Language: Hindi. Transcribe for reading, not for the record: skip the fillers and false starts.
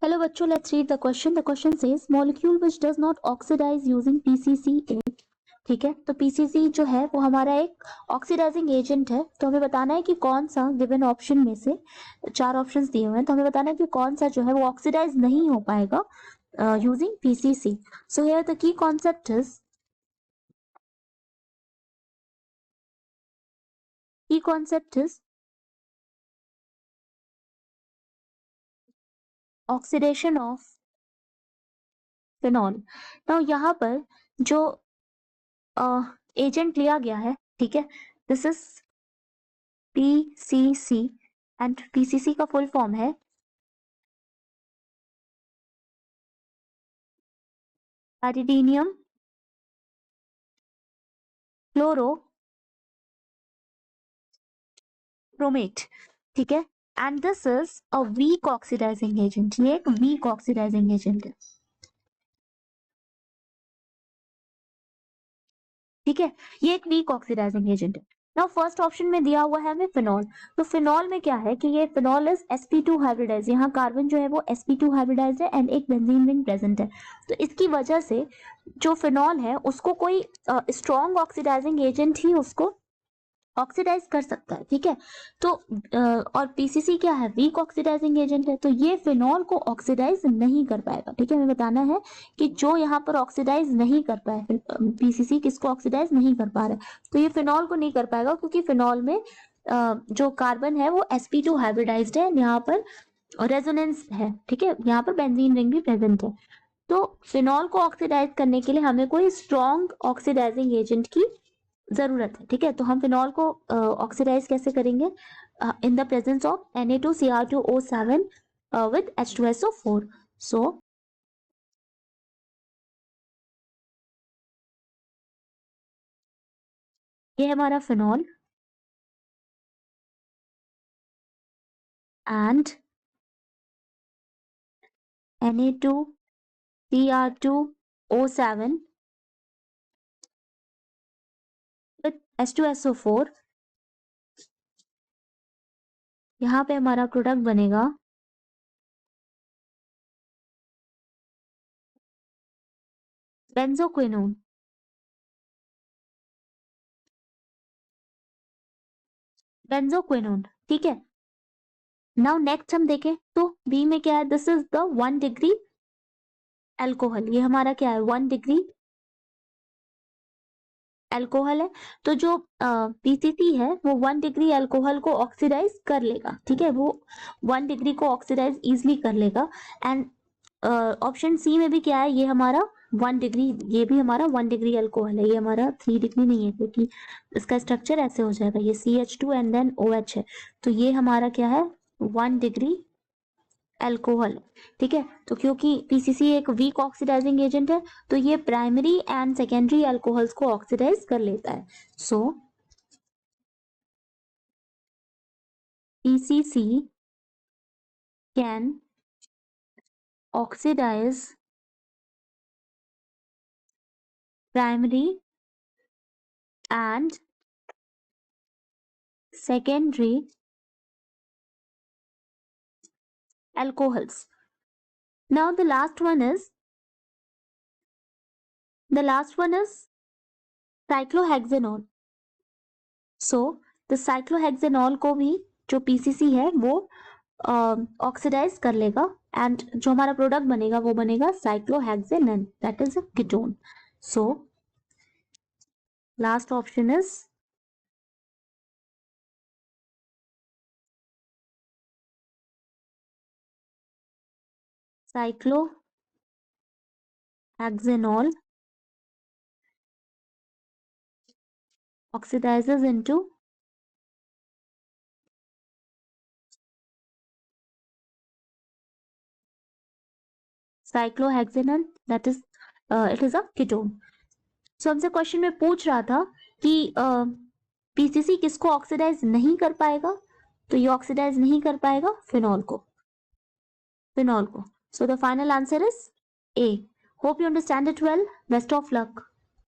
Hello बच्चों, let's read the question. The question says molecule which does not oxidize using PCC is, ठीक है। तो PCC जो है वो हमारा एक ऑक्सीडाइजिंग एजेंट है। तो हमें बताना है कि कौन सा गिवन ऑप्शन में से, चार ऑप्शंस दिए हुए हैं, तो हमें बताना है कि कौन सा जो है वो ऑक्सीडाइज नहीं हो पाएगा using PCC. So here the key concept is oxidation of phenol. तो यहाँ पर जो एजेंट लिया गया है, ठीक है, this is PCC and PCC का फुल फॉर्म है पैरिडीनियम क्लोरो ब्रोमेट, ठीक है। And this is a weak oxidising agent, ये एक वीक ऑक्सीडाइजिंग एजेंट है, ठीक है, ये एक वीक ऑक्सीडाइजिंग एजेंट है। नाउ फर्स्ट ऑप्शन में दिया हुआ है हमें फिनॉल। तो फिनॉल में क्या है कि ये फिनॉल इज sp2 हाइब्रिडाइज, यहाँ कार्बन जो है वो sp2 हाइब्रिडाइज है एंड एक बेंजीन रिंग प्रेजेंट है। तो इसकी वजह से जो फिनॉल है उसको कोई स्ट्रॉन्ग ऑक्सीडाइजिंग एजेंट ही उसको ऑक्सीडाइज कर सकता है, ठीक है। तो और पीसीसी क्या है, वीक ऑक्सीडाइजिंग एजेंट है, तो ये फिनॉल को ऑक्सीडाइज नहीं कर पाएगा, ठीक है। हमें बताना है कि जो यहाँ पर ऑक्सीडाइज नहीं कर पाए, पीसीसी किसको ऑक्सीडाइज नहीं कर पा रहा है, तो ये फिनॉल को नहीं कर पाएगा क्योंकि फिनॉल में जो कार्बन है वो sp2 हाइब्रिडाइज्ड है, यहाँ पर रेजोनेंस है, ठीक है, यहाँ पर बेंजीन रिंग भी प्रेजेंट है। तो फिनॉल को ऑक्सीडाइज करने के लिए हमें कोई स्ट्रॉन्ग ऑक्सीडाइजिंग एजेंट की जरूरत है, ठीक है। तो हम फिनॉल को ऑक्सीडाइज कैसे करेंगे, in the presence of Na2Cr2O7 with H2SO4. सो ये है हमारा phenol and Na2Cr2O7 with H2SO4. यहाँ पे हमारा प्रोडक्ट बनेगा बेंजोक्विनोन, बेंजोक्विनोन, ठीक है। नाउ नेक्स्ट हम देखें तो बी में क्या है, this is the 1 degree alcohol, ये हमारा क्या है 1 डिग्री एल्कोहल है। तो जो पीसीसी है वो 1 डिग्री एल्कोहल को ऑक्सीडाइज कर लेगा, ठीक है, वो 1 डिग्री को ऑक्सीडाइज इजिली कर लेगा। एंड ऑप्शन सी में भी क्या है, ये हमारा 1 डिग्री, ये भी हमारा 1 डिग्री एल्कोहल है, ये हमारा 3 डिग्री नहीं है क्योंकि इसका स्ट्रक्चर ऐसे हो जाएगा, ये CH2 एंड देन OH है, तो ये हमारा क्या है 1 डिग्री एल्कोहल, ठीक है। तो क्योंकि पीसीसी एक वीक ऑक्सीडाइजिंग एजेंट है तो ये प्राइमरी एंड सेकेंडरी एल्कोहल्स को ऑक्सीडाइज कर लेता है। So PCC can oxidize primary and secondary alcohols. Now the last one is cyclohexanol. So the cyclohexanol को भी जो PCC है वो ऑक्सीडाइज कर लेगा एंड जो हमारा प्रोडक्ट बनेगा वो बनेगा cyclohexanone, that is a ketone. So last option is cyclohexanol oxidizes into cyclohexanone, that is it is a ketone. So हमसे क्वेश्चन में पूछ रहा था कि पीसीसी किसको ऑक्सीडाइज नहीं कर पाएगा, तो ये ऑक्सीडाइज नहीं कर पाएगा फिनॉल को, फिनॉल को. So the final answer is A. Hope you understand it well. Best of luck.